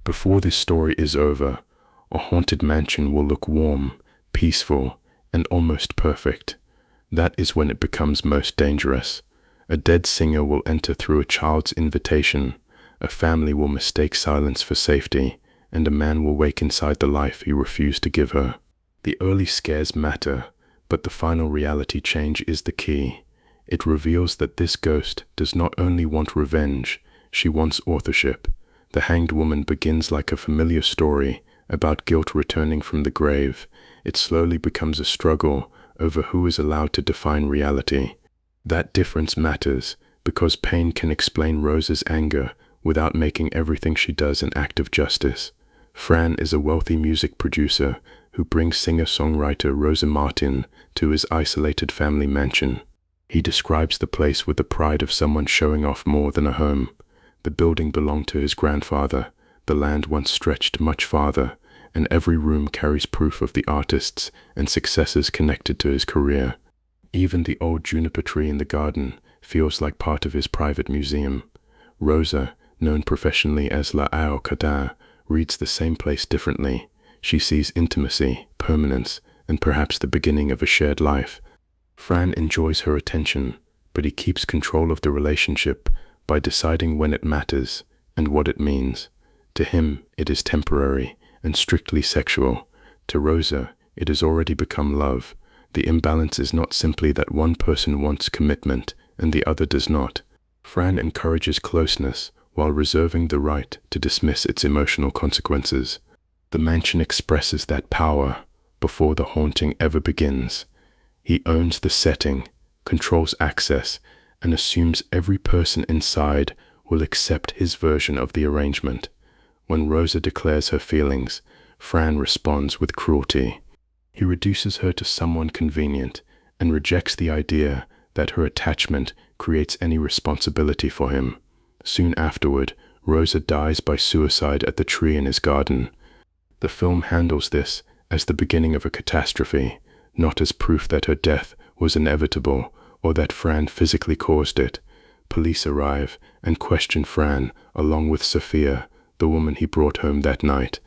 Before this story is over, a haunted mansion will look warm, peaceful, and almost perfect. That is when it becomes most dangerous. A dead singer will enter through a child's invitation, a family will mistake silence for safety, and a man will wake inside the life he refused to give her. The early scares matter, but the final reality change is the key. It reveals that this ghost does not only want revenge, she wants authorship. The hanged woman begins like a familiar story about guilt returning from the grave. It slowly becomes a struggle over who is allowed to define reality. That difference matters because pain can explain Rosa's anger without making everything she does an act of justice. Fran is a wealthy music producer who brings singer-songwriter Rosa Martín to his isolated family mansion. He describes the place with the pride of someone showing off more than a home. The building belonged to his grandfather, the land once stretched much farther, and every room carries proof of the artists and successes connected to his career. Even the old juniper tree in the garden feels like part of his private museum. Rosa, known professionally as La Ahorcada, reads the same place differently. She sees intimacy, permanence, and perhaps the beginning of a shared life. Fran enjoys her attention, but he keeps control of the relationship by deciding when it matters and what it means. To him, it is temporary and strictly sexual. To Rosa, it has already become love. The imbalance is not simply that one person wants commitment and the other does not. Fran encourages closeness while reserving the right to dismiss its emotional consequences. The mansion expresses that power before the haunting ever begins. He owns the setting, controls access, and assumes every person inside will accept his version of the arrangement. When Rosa declares her feelings, Fran responds with cruelty. He reduces her to someone convenient and rejects the idea that her attachment creates any responsibility for him. Soon afterward, Rosa dies by suicide at the tree in his garden. The film handles this as the beginning of a catastrophe, not as proof that her death was inevitable or that Fran physically caused it. Police arrive and question Fran along with Sophia, the woman he brought home that night.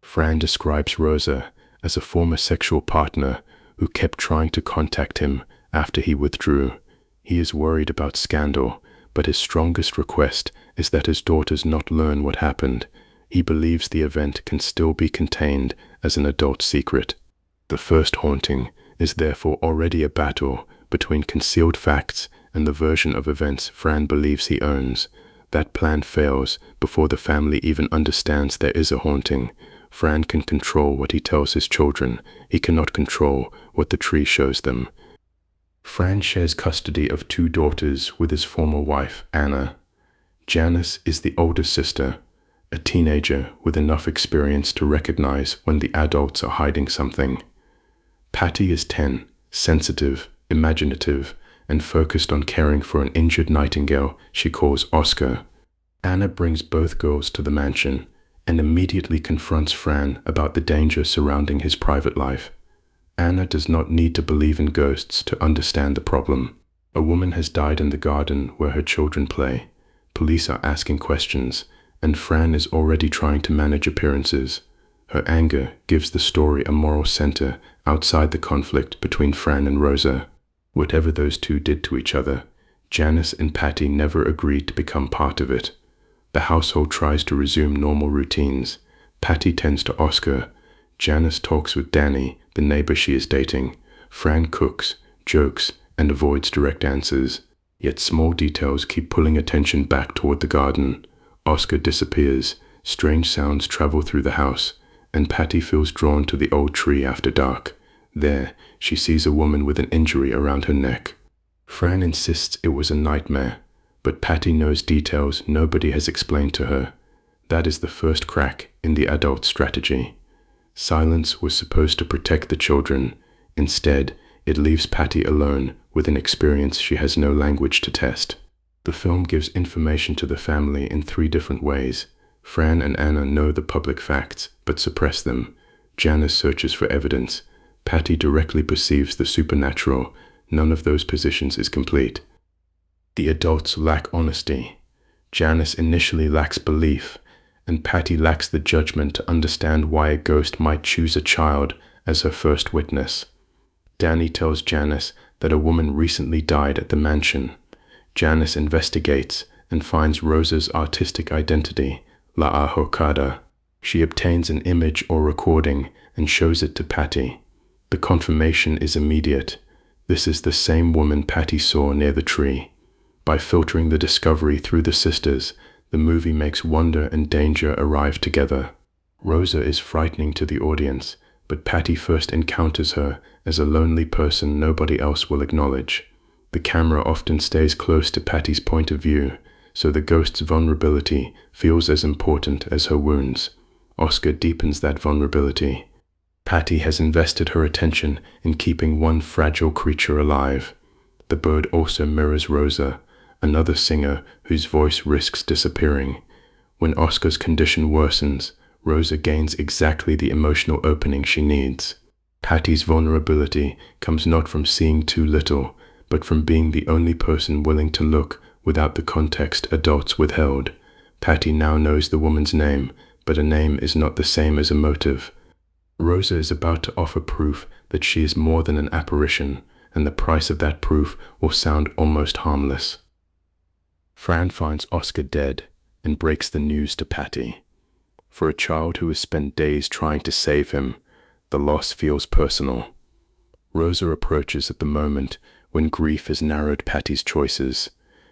Fran describes Rosa as a former sexual partner who kept trying to contact him after he withdrew. He is worried about scandal, but his strongest request is that his daughters not learn what happened. He believes the event can still be contained as an adult secret. The first haunting is therefore already a battle between concealed facts and the version of events Fran believes he owns. That plan fails before the family even understands there is a haunting. Fran can control what he tells his children. He cannot control what the tree shows them. Fran shares custody of 2 daughters with his former wife, Anna. Janice is the older sister, a teenager with enough experience to recognize when the adults are hiding something. Patti is 10, sensitive, imaginative, and focused on caring for an injured nightingale she calls Oscar. Anna brings both girls to the mansion and immediately confronts Fran about the danger surrounding his private life. Anna does not need to believe in ghosts to understand the problem. A woman has died in the garden where her children play. Police are asking questions, and Fran is already trying to manage appearances. Her anger gives the story a moral center outside the conflict between Fran and Rosa. Whatever those two did to each other, Janice and Patti never agreed to become part of it. The household tries to resume normal routines. Patti tends to Oscar. Janice talks with Danny, the neighbor she is dating. Fran cooks, jokes, and avoids direct answers. Yet small details keep pulling attention back toward the garden. Oscar disappears, strange sounds travel through the house, and Patti feels drawn to the old tree after dark. There, she sees a woman with an injury around her neck. Fran insists it was a nightmare, but Patti knows details nobody has explained to her. That is the first crack in the adult strategy. Silence was supposed to protect the children. Instead, it leaves Patti alone with an experience she has no language to test. The film gives information to the family in 3 different ways. Fran and Anna know the public facts, but suppress them. Janice searches for evidence. Patti directly perceives the supernatural. None of those positions is complete. The adults lack honesty. Janice initially lacks belief, and Patti lacks the judgment to understand why a ghost might choose a child as her first witness. Danny tells Janice that a woman recently died at the mansion. Janice investigates and finds Rosa's artistic identity, La Ahorcada. She obtains an image or recording and shows it to Patti. The confirmation is immediate. This is the same woman Patti saw near the tree. By filtering the discovery through the sisters, the movie makes wonder and danger arrive together. Rosa is frightening to the audience, but Patti first encounters her as a lonely person nobody else will acknowledge. The camera often stays close to Patti's point of view, so the ghost's vulnerability feels as important as her wounds. Oscar deepens that vulnerability. Patti has invested her attention in keeping one fragile creature alive. The bird also mirrors Rosa, another singer whose voice risks disappearing. When Oscar's condition worsens, Rosa gains exactly the emotional opening she needs. Patti's vulnerability comes not from seeing too little, but from being the only person willing to look without the context adults withheld. Patti now knows the woman's name, but a name is not the same as a motive. Rosa is about to offer proof that she is more than an apparition, and the price of that proof will sound almost harmless. Fran finds Oscar dead and breaks the news to Patti. For a child who has spent days trying to save him, the loss feels personal. Rosa approaches at the moment when grief has narrowed Patti's choices.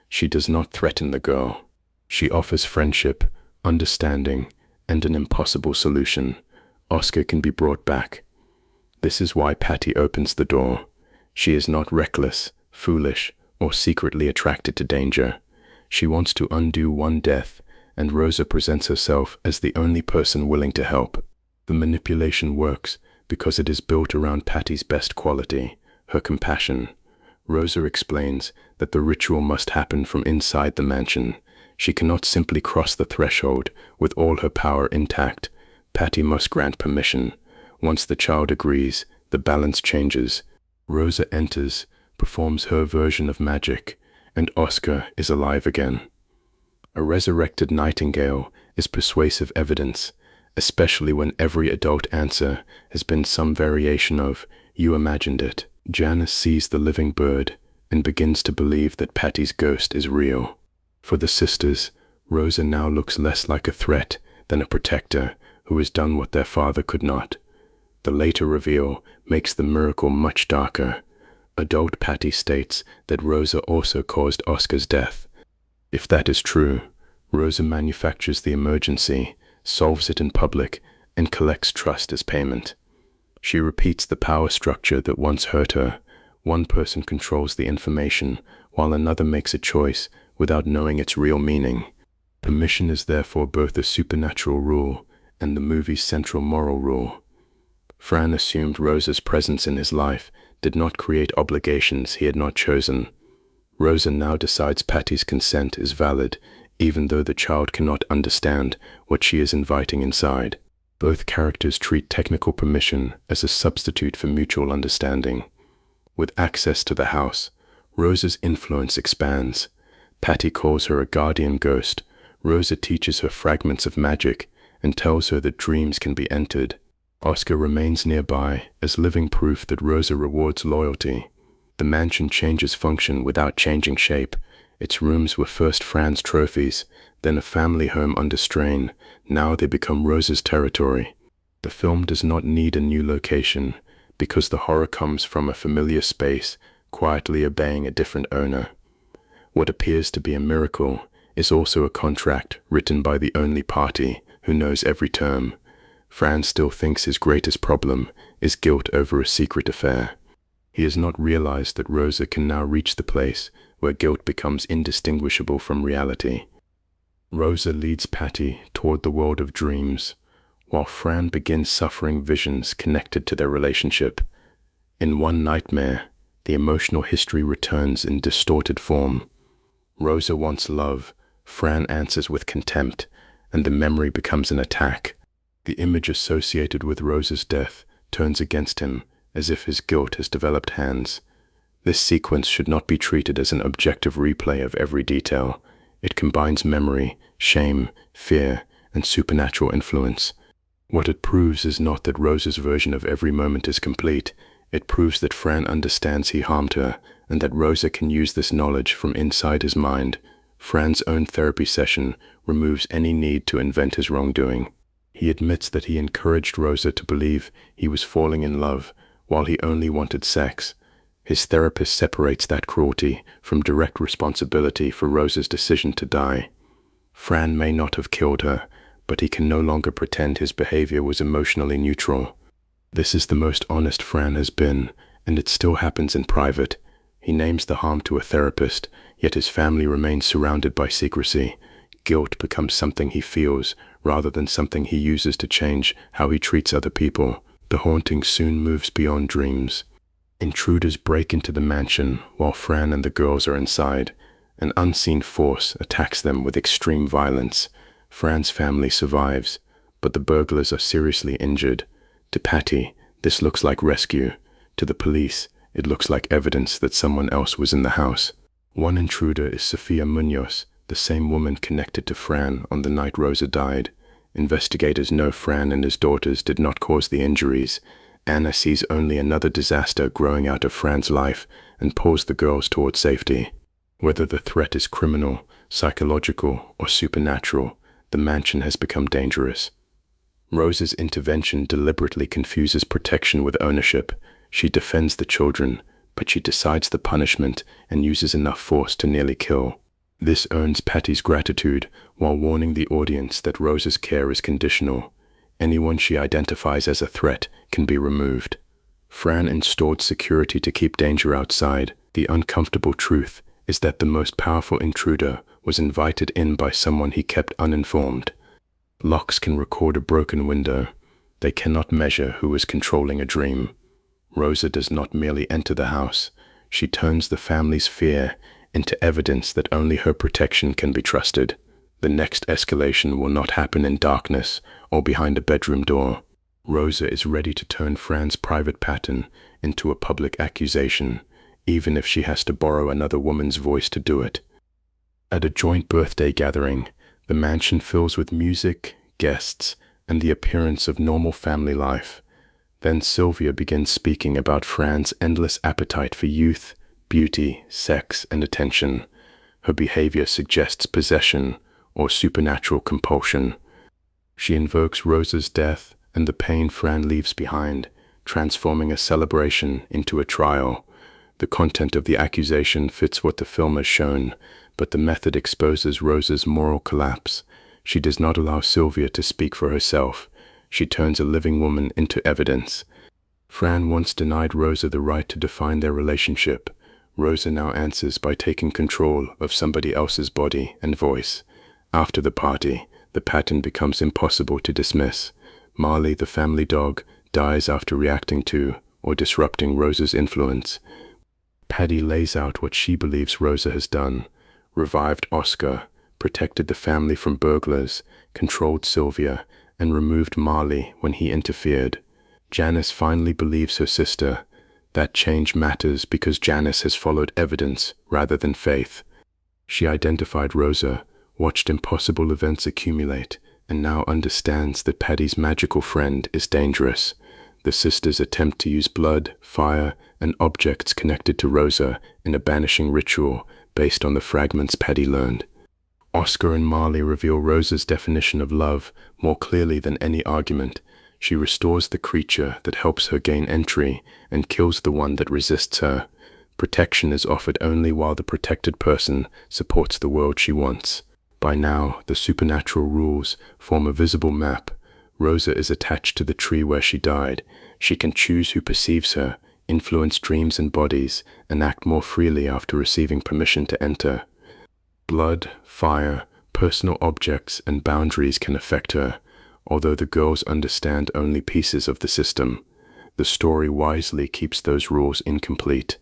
She does not threaten the girl. She offers friendship, understanding, and an impossible solution. Oscar can be brought back. This is why Patti opens the door. She is not reckless, foolish, or secretly attracted to danger. She wants to undo one death, and Rosa presents herself as the only person willing to help. The manipulation works because it is built around Patti's best quality, her compassion. Rosa explains that the ritual must happen from inside the mansion. She cannot simply cross the threshold with all her power intact. Patti must grant permission. Once the child agrees, the balance changes. Rosa enters, performs her version of magic, and Oscar is alive again. A resurrected nightingale is persuasive evidence, especially when every adult answer has been some variation of, "You imagined it." Janice sees the living bird and begins to believe that Patti's ghost is real. For the sisters, Rosa now looks less like a threat than a protector who has done what their father could not. The later reveal makes the miracle much darker. Adult Patti states that Rosa also caused Oscar's death. If that is true, Rosa manufactures the emergency, solves it in public, and collects trust as payment. She repeats the power structure that once hurt her. One person controls the information, while another makes a choice without knowing its real meaning. Permission is therefore both a supernatural rule and the movie's central moral rule. Fran assumed Rosa's presence in his life did not create obligations he had not chosen. Rosa now decides Patti's consent is valid, even though the child cannot understand what she is inviting inside. Both characters treat technical permission as a substitute for mutual understanding. With access to the house, Rosa's influence expands. Patti calls her a guardian ghost. Rosa teaches her fragments of magic and tells her that dreams can be entered. Oscar remains nearby as living proof that Rosa rewards loyalty. The mansion changes function without changing shape. Its rooms were first Fran's trophies, then a family home under strain. Now they become Rosa's territory. The film does not need a new location, because the horror comes from a familiar space, quietly obeying a different owner. What appears to be a miracle is also a contract written by the only party who knows every term. Fran still thinks his greatest problem is guilt over a secret affair. He has not realized that Rosa can now reach the place where guilt becomes indistinguishable from reality. Rosa leads Patti toward the world of dreams, while Fran begins suffering visions connected to their relationship. In one nightmare, the emotional history returns in distorted form. Rosa wants love, Fran answers with contempt, and the memory becomes an attack. The image associated with Rosa's death turns against him, as if his guilt has developed hands. This sequence should not be treated as an objective replay of every detail. It combines memory, shame, fear, and supernatural influence. What it proves is not that Rosa's version of every moment is complete. It proves that Fran understands he harmed her, and that Rosa can use this knowledge from inside his mind. Fran's own therapy session removes any need to invent his wrongdoing. He admits that he encouraged Rosa to believe he was falling in love, while he only wanted sex. His therapist separates that cruelty from direct responsibility for Rosa's decision to die. Fran may not have killed her, but he can no longer pretend his behavior was emotionally neutral. This is the most honest Fran has been, and it still happens in private. He names the harm to a therapist, yet his family remains surrounded by secrecy. Guilt becomes something he feels, rather than something he uses to change how he treats other people. The haunting soon moves beyond dreams. Intruders break into the mansion while Fran and the girls are inside. An unseen force attacks them with extreme violence. Fran's family survives, but the burglars are seriously injured. To Patti, this looks like rescue. To the police, it looks like evidence that someone else was in the house. One intruder is Sofia Munoz, the same woman connected to Fran on the night Rosa died. Investigators know Fran and his daughters did not cause the injuries. Anna sees only another disaster growing out of Fran's life and pulls the girls toward safety. Whether the threat is criminal, psychological, or supernatural, the mansion has become dangerous. Rosa's intervention deliberately confuses protection with ownership. She defends the children, but she decides the punishment and uses enough force to nearly kill. This earns Patti's gratitude while warning the audience that Rosa's care is conditional. Anyone she identifies as a threat can be removed. Fran installed security to keep danger outside. The uncomfortable truth is that the most powerful intruder was invited in by someone he kept uninformed. Locks can record a broken window. They cannot measure who is controlling a dream. Rosa does not merely enter the house. She turns the family's fear into evidence that only her protection can be trusted. The next escalation will not happen in darkness or behind a bedroom door. Rosa is ready to turn Fran's private pattern into a public accusation, even if she has to borrow another woman's voice to do it. At a joint birthday gathering, the mansion fills with music, guests, and the appearance of normal family life. Then Sylvia begins speaking about Fran's endless appetite for youth, beauty, sex, and attention. Her behavior suggests possession or supernatural compulsion. She invokes Rosa's death and the pain Fran leaves behind, transforming a celebration into a trial. The content of the accusation fits what the film has shown, but the method exposes Rosa's moral collapse. She does not allow Sylvia to speak for herself. She turns a living woman into evidence. Fran once denied Rosa the right to define their relationship. Rosa now answers by taking control of somebody else's body and voice. After the party, the pattern becomes impossible to dismiss. Marley, the family dog, dies after reacting to or disrupting Rosa's influence. Patti lays out what she believes Rosa has done: revived Oscar, protected the family from burglars, controlled Sylvia, and removed Marley when he interfered. Janice finally believes her sister. That change matters because Janice has followed evidence rather than faith. She identified Rosa, watched impossible events accumulate, and now understands that Patti's magical friend is dangerous. The sisters attempt to use blood, fire, and objects connected to Rosa in a banishing ritual based on the fragments Patti learned. Oscar and Marley reveal Rosa's definition of love more clearly than any argument. She restores the creature that helps her gain entry and kills the one that resists her. Protection is offered only while the protected person supports the world she wants. By now, the supernatural rules form a visible map. Rosa is attached to the tree where she died. She can choose who perceives her, influence dreams and bodies, and act more freely after receiving permission to enter. Blood, fire, personal objects, and boundaries can affect her, although the girls understand only pieces of the system. The story wisely keeps those rules incomplete.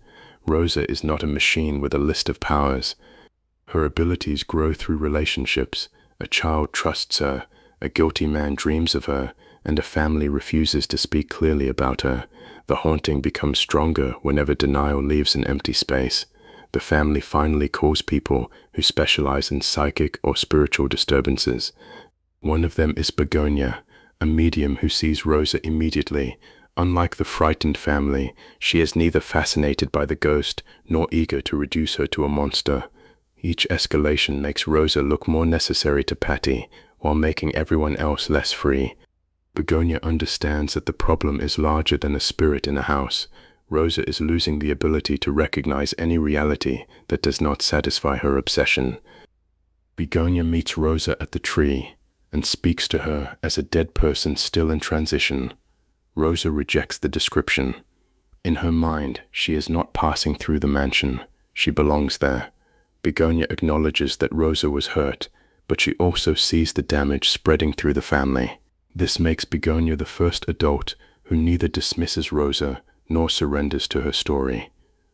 Rosa is not a machine with a list of powers. Her abilities grow through relationships. A child trusts her, a guilty man dreams of her, and a family refuses to speak clearly about her. The haunting becomes stronger whenever denial leaves an empty space. The family finally calls people who specialize in psychic or spiritual disturbances. One of them is Begoña, a medium who sees Rosa immediately. Unlike the frightened family, she is neither fascinated by the ghost nor eager to reduce her to a monster. Each escalation makes Rosa look more necessary to Patti, while making everyone else less free. Begoña understands that the problem is larger than a spirit in a house. Rosa is losing the ability to recognize any reality that does not satisfy her obsession. Begoña meets Rosa at the tree and speaks to her as a dead person still in transition. Rosa rejects the description. In her mind, she is not passing through the mansion. She belongs there. Begoña acknowledges that Rosa was hurt, but she also sees the damage spreading through the family. This makes Begoña the first adult who neither dismisses Rosa nor surrenders to her story.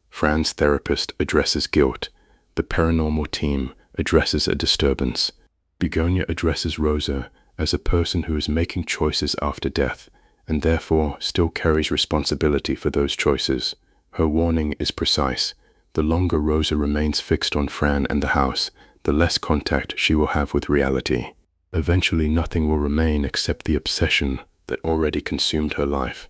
Fran's therapist addresses guilt. The paranormal team addresses a disturbance. Begoña addresses Rosa as a person who is making choices after death, and therefore still carries responsibility for those choices. Her warning is precise. The longer Rosa remains fixed on Fran and the house, the less contact she will have with reality. Eventually nothing will remain except the obsession that already consumed her life.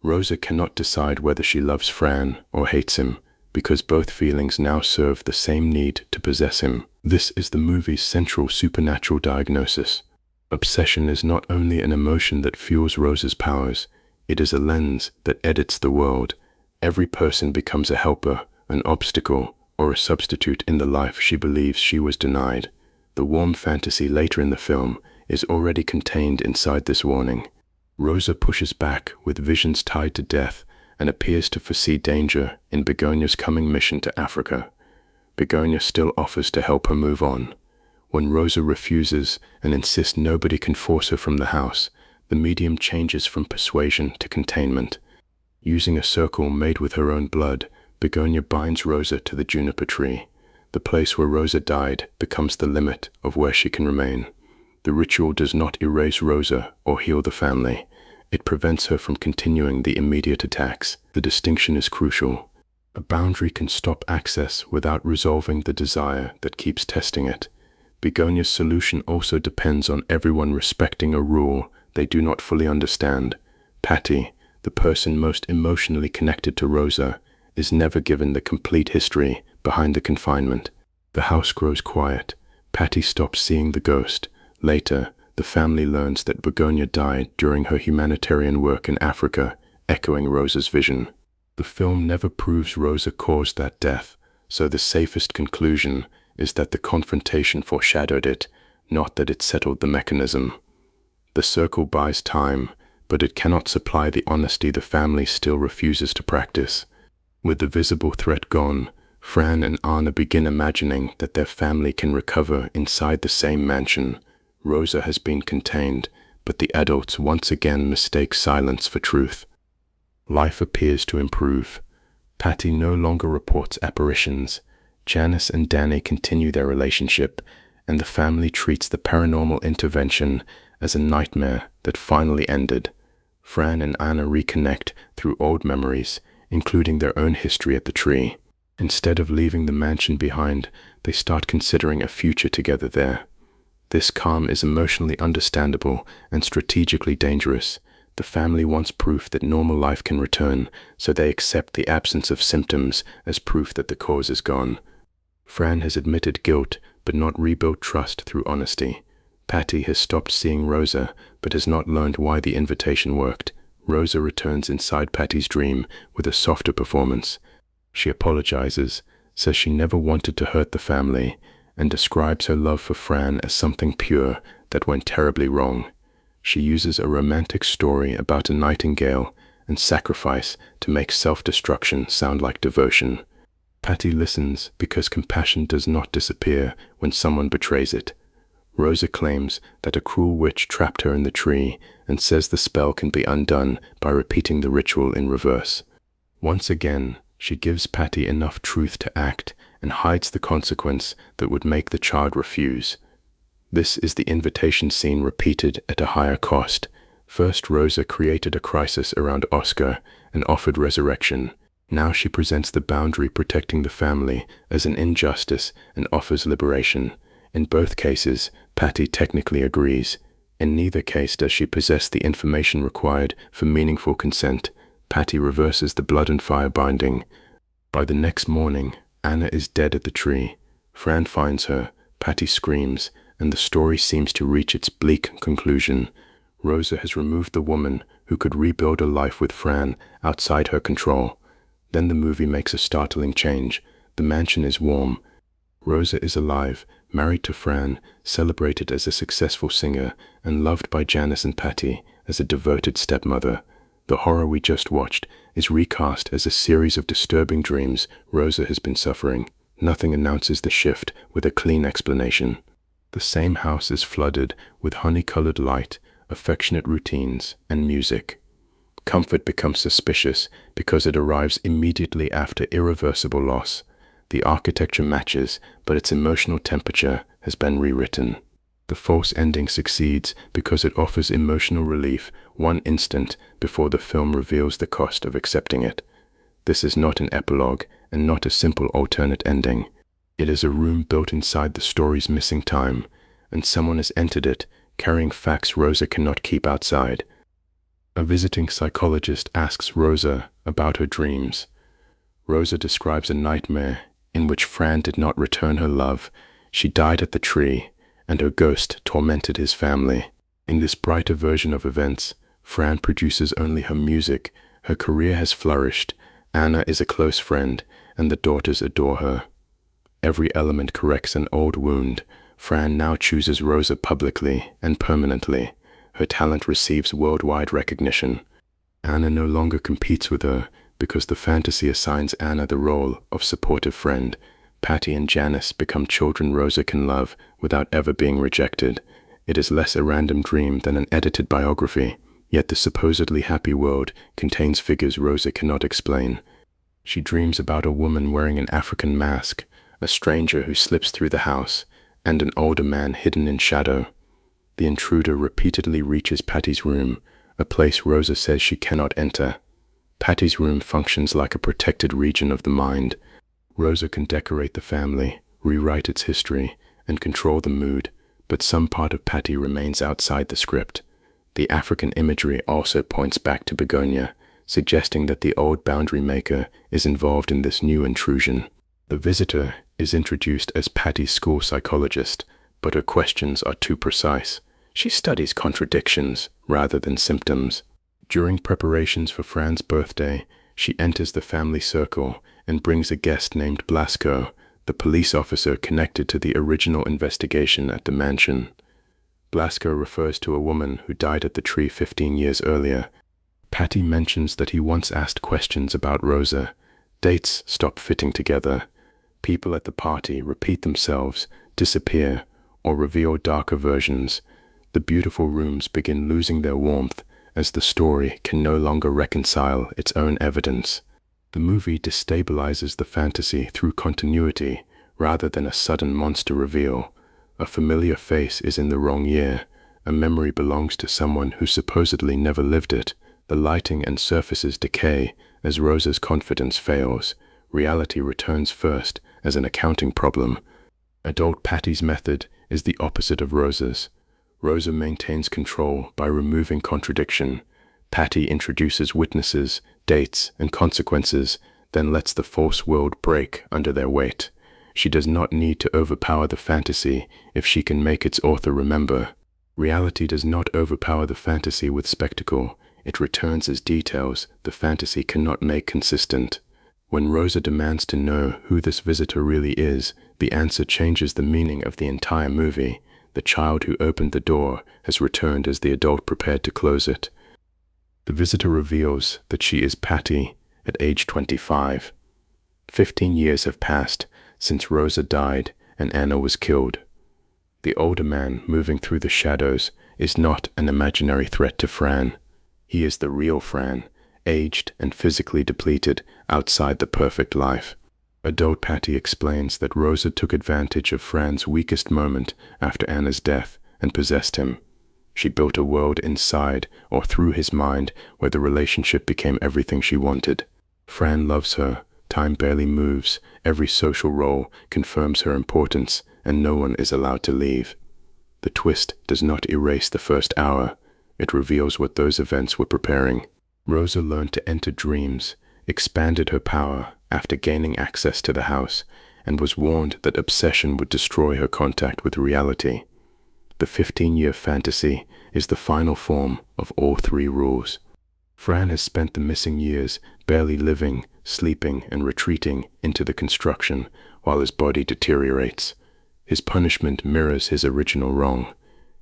Rosa cannot decide whether she loves Fran or hates him, because both feelings now serve the same need to possess him. This is the movie's central supernatural diagnosis. Obsession is not only an emotion that fuels Rosa's powers, it is a lens that edits the world. Every person becomes a helper, an obstacle, or a substitute in the life she believes she was denied. The warm fantasy later in the film is already contained inside this warning. Rosa pushes back with visions tied to death and appears to foresee danger in Begoña's coming mission to Africa. Begoña still offers to help her move on. When Rosa refuses and insists nobody can force her from the house, the medium changes from persuasion to containment. Using a circle made with her own blood, Begoña binds Rosa to the juniper tree. The place where Rosa died becomes the limit of where she can remain. The ritual does not erase Rosa or heal the family. It prevents her from continuing the immediate attacks. The distinction is crucial. A boundary can stop access without resolving the desire that keeps testing it. Begoña's solution also depends on everyone respecting a rule they do not fully understand. Patti, the person most emotionally connected to Rosa, is never given the complete history behind the confinement. The house grows quiet. Patti stops seeing the ghost. Later, the family learns that Begoña died during her humanitarian work in Africa, echoing Rosa's vision. The film never proves Rosa caused that death, so the safest conclusion is that the confrontation foreshadowed it, not that it settled the mechanism. The circle buys time, but it cannot supply the honesty the family still refuses to practice. With the visible threat gone, Fran and Anna begin imagining that their family can recover inside the same mansion. Rosa has been contained, but the adults once again mistake silence for truth. Life appears to improve. Patti no longer reports apparitions. Janice and Danny continue their relationship, and the family treats the paranormal intervention as a nightmare that finally ended. Fran and Anna reconnect through old memories, including their own history at the tree. Instead of leaving the mansion behind, they start considering a future together there. This calm is emotionally understandable and strategically dangerous. The family wants proof that normal life can return, so they accept the absence of symptoms as proof that the cause is gone. Fran has admitted guilt, but not rebuilt trust through honesty. Patti has stopped seeing Rosa, but has not learned why the invitation worked. Rosa returns inside Patti's dream with a softer performance. She apologizes, says she never wanted to hurt the family, and describes her love for Fran as something pure that went terribly wrong. She uses a romantic story about a nightingale and sacrifice to make self-destruction sound like devotion. Patti listens because compassion does not disappear when someone betrays it. Rosa claims that a cruel witch trapped her in the tree and says the spell can be undone by repeating the ritual in reverse. Once again, she gives Patti enough truth to act and hides the consequence that would make the child refuse. This is the invitation scene repeated at a higher cost. First, Rosa created a crisis around Oscar and offered resurrection. Now she presents the boundary protecting the family as an injustice and offers liberation. In both cases, Patti technically agrees. In neither case does she possess the information required for meaningful consent. Patti reverses the blood and fire binding. By the next morning, Anna is dead at the tree. Fran finds her, Patti screams, and the story seems to reach its bleak conclusion. Rosa has removed the woman who could rebuild a life with Fran outside her control. Then the movie makes a startling change. The mansion is warm. Rosa is alive, married to Fran, celebrated as a successful singer, and loved by Janice and Patti as a devoted stepmother. The horror we just watched is recast as a series of disturbing dreams Rosa has been suffering. Nothing announces the shift with a clean explanation. The same house is flooded with honey-colored light, affectionate routines, and music. Comfort becomes suspicious because it arrives immediately after irreversible loss. The architecture matches, but its emotional temperature has been rewritten. The false ending succeeds because it offers emotional relief one instant before the film reveals the cost of accepting it. This is not an epilogue and not a simple alternate ending. It is a room built inside the story's missing time, and someone has entered it, carrying facts Rosa cannot keep outside. A visiting psychologist asks Rosa about her dreams. Rosa describes a nightmare in which Fran did not return her love. She died at the tree, and her ghost tormented his family. In this brighter version of events, Fran produces only her music. Her career has flourished. Anna is a close friend, and the daughters adore her. Every element corrects an old wound. Fran now chooses Rosa publicly and permanently. Her talent receives worldwide recognition. Anna no longer competes with her because the fantasy assigns Anna the role of supportive friend. Patti and Janice become children Rosa can love without ever being rejected. It is less a random dream than an edited biography, yet the supposedly happy world contains figures Rosa cannot explain. She dreams about a woman wearing an African mask, a stranger who slips through the house, and an older man hidden in shadow. The intruder repeatedly reaches Patti's room, a place Rosa says she cannot enter. Patti's room functions like a protected region of the mind. Rosa can decorate the family, rewrite its history, and control the mood, but some part of Patti remains outside the script. The African imagery also points back to Begoña, suggesting that the old boundary maker is involved in this new intrusion. The visitor is introduced as Patti's school psychologist, but her questions are too precise. She studies contradictions rather than symptoms. During preparations for Fran's birthday, she enters the family circle and brings a guest named Blasco, the police officer connected to the original investigation at the mansion. Blasco refers to a woman who died at the tree 15 years earlier. Patti mentions that he once asked questions about Rosa. Dates stop fitting together. People at the party repeat themselves, disappear, or reveal darker versions. The beautiful rooms begin losing their warmth as the story can no longer reconcile its own evidence. The movie destabilizes the fantasy through continuity rather than a sudden monster reveal. A familiar face is in the wrong year. A memory belongs to someone who supposedly never lived it. The lighting and surfaces decay as Rosa's confidence fails. Reality returns first as an accounting problem. Adult Patti's method is the opposite of Rosa's. Rosa maintains control by removing contradiction. Patti introduces witnesses, dates, and consequences, then lets the false world break under their weight. She does not need to overpower the fantasy if she can make its author remember. Reality does not overpower the fantasy with spectacle. It returns as details the fantasy cannot make consistent. When Rosa demands to know who this visitor really is, the answer changes the meaning of the entire movie. The child who opened the door has returned as the adult prepared to close it. The visitor reveals that she is Patti at age 25. 15 years have passed since Rosa died and Anna was killed. The older man moving through the shadows is not an imaginary threat to Fran. He is the real Fran, aged and physically depleted outside the perfect life. Adult Patti explains that Rosa took advantage of Fran's weakest moment after Anna's death and possessed him. She built a world inside or through his mind where the relationship became everything she wanted. Fran loves her, time barely moves, every social role confirms her importance, and no one is allowed to leave. The twist does not erase the first hour. It reveals what those events were preparing. Rosa learned to enter dreams, expanded her power after gaining access to the house, and was warned that obsession would destroy her contact with reality. The 15-year fantasy is the final form of all three rules. Fran has spent the missing years barely living, sleeping, and retreating into the construction while his body deteriorates. His punishment mirrors his original wrong.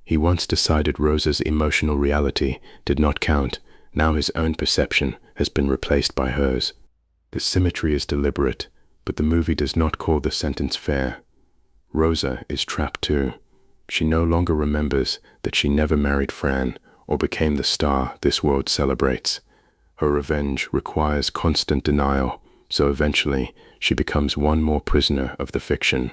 He once decided Rosa's emotional reality did not count. Now his own perception has been replaced by hers. The symmetry is deliberate, but the movie does not call the sentence fair. Rosa is trapped too. She no longer remembers that she never married Fran or became the star this world celebrates. Her revenge requires constant denial, so eventually she becomes one more prisoner of the fiction.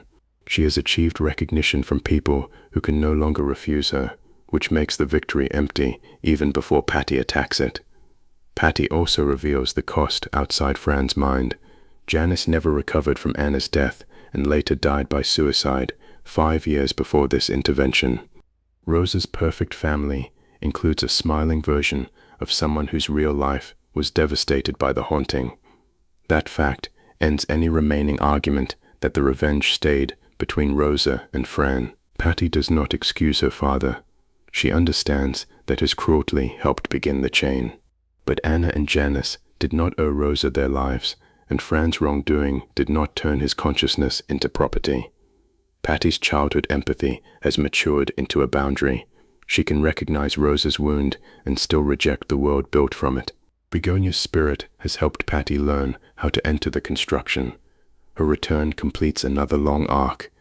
She has achieved recognition from people who can no longer refuse her, which makes the victory empty even before Patti attacks it. Patti also reveals the cost outside Fran's mind. Janice never recovered from Anna's death and later died by suicide 5 years before this intervention. Rosa's perfect family includes a smiling version of someone whose real life was devastated by the haunting. That fact ends any remaining argument that the revenge stayed between Rosa and Fran. Patti does not excuse her father. She understands that his cruelty helped begin the chain. But Anna and Janice did not owe Rosa their lives, and Fran's wrongdoing did not turn his consciousness into property. Patti's childhood empathy has matured into a boundary. She can recognize Rosa's wound and still reject the world built from it. Begoña's spirit has helped Patti learn how to enter the construction. Her return completes another long arc.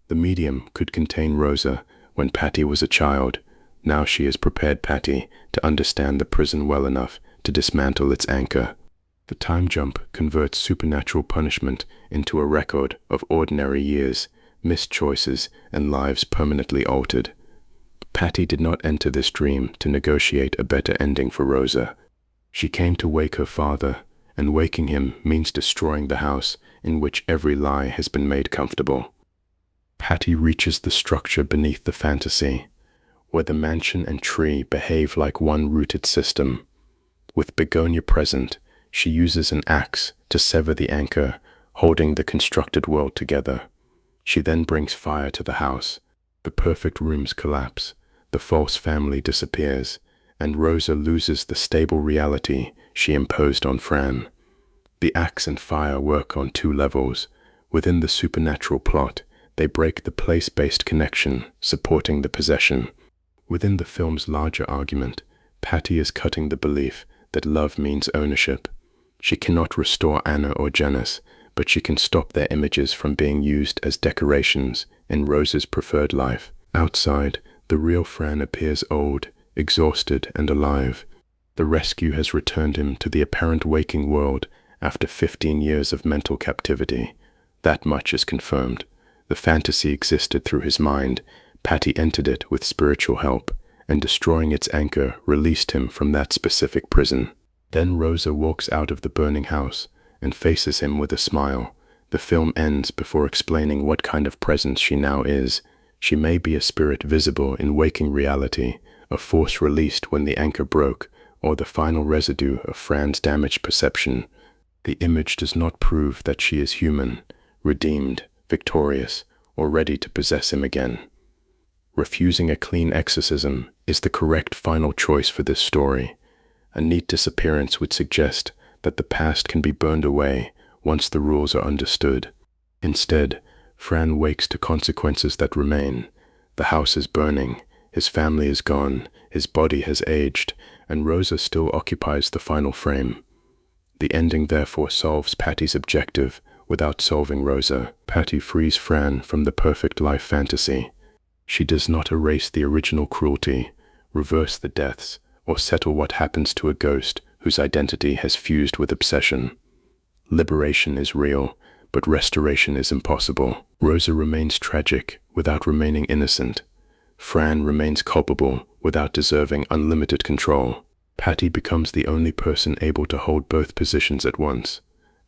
The medium could contain Rosa when Patti was a child. Now she has prepared Patti to understand the prison well enough to dismantle its anchor. The time jump converts supernatural punishment into a record of ordinary years, missed choices, and lives permanently altered. Patti did not enter this dream to negotiate a better ending for Rosa. She came to wake her father, and waking him means destroying the house in which every lie has been made comfortable. Patti reaches the structure beneath the fantasy, where the mansion and tree behave like one rooted system. With Begoña present, she uses an axe to sever the anchor, holding the constructed world together. She then brings fire to the house. The perfect rooms collapse, the false family disappears, and Rosa loses the stable reality she imposed on Fran. The axe and fire work on two levels. Within the supernatural plot, they break the place-based connection supporting the possession. Within the film's larger argument, Patti is cutting the belief that love means ownership. She cannot restore Anna or Janice, but she can stop their images from being used as decorations in Rosa's preferred life. Outside, the real Fran appears old, exhausted, and alive. The rescue has returned him to the apparent waking world after 15 years of mental captivity. That much is confirmed. The fantasy existed through his mind. Patti entered it with spiritual help, and destroying its anchor released him from that specific prison. Then Rosa walks out of the burning house and faces him with a smile. The film ends before explaining what kind of presence she now is. She may be a spirit visible in waking reality, a force released when the anchor broke, or the final residue of Fran's damaged perception. The image does not prove that she is human, redeemed, victorious, or ready to possess him again. Refusing a clean exorcism is the correct final choice for this story. A neat disappearance would suggest that the past can be burned away once the rules are understood. Instead, Fran wakes to consequences that remain. The house is burning, his family is gone, his body has aged, and Rosa still occupies the final frame. The ending therefore solves Patti's objective without solving Rosa. Patti frees Fran from the perfect life fantasy. She does not erase the original cruelty, reverse the deaths, or settle what happens to a ghost whose identity has fused with obsession. Liberation is real, but restoration is impossible. Rosa remains tragic without remaining innocent. Fran remains culpable without deserving unlimited control. Patti becomes the only person able to hold both positions at once.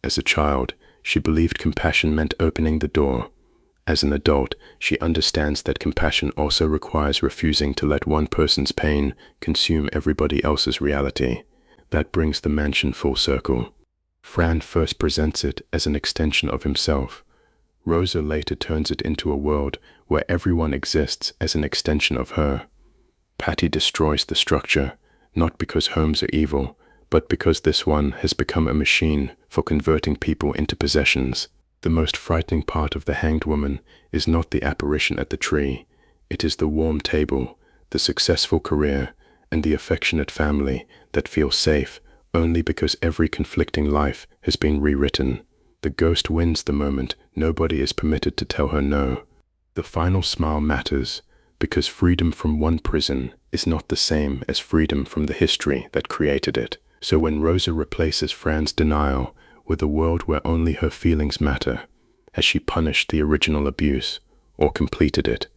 As a child, she believed compassion meant opening the door. As an adult, she understands that compassion also requires refusing to let one person's pain consume everybody else's reality. That brings the mansion full circle. Fran first presents it as an extension of himself. Rosa later turns it into a world where everyone exists as an extension of her. Patti destroys the structure, not because homes are evil, but because this one has become a machine for converting people into possessions. The most frightening part of the hanged woman is not the apparition at the tree. It is the warm table, the successful career, and the affectionate family that feel safe only because every conflicting life has been rewritten. The ghost wins the moment nobody is permitted to tell her no. The final smile matters because freedom from one prison is not the same as freedom from the history that created it. So when Rosa replaces Fran's denial with a world where only her feelings matter, has she punished the original abuse or completed it?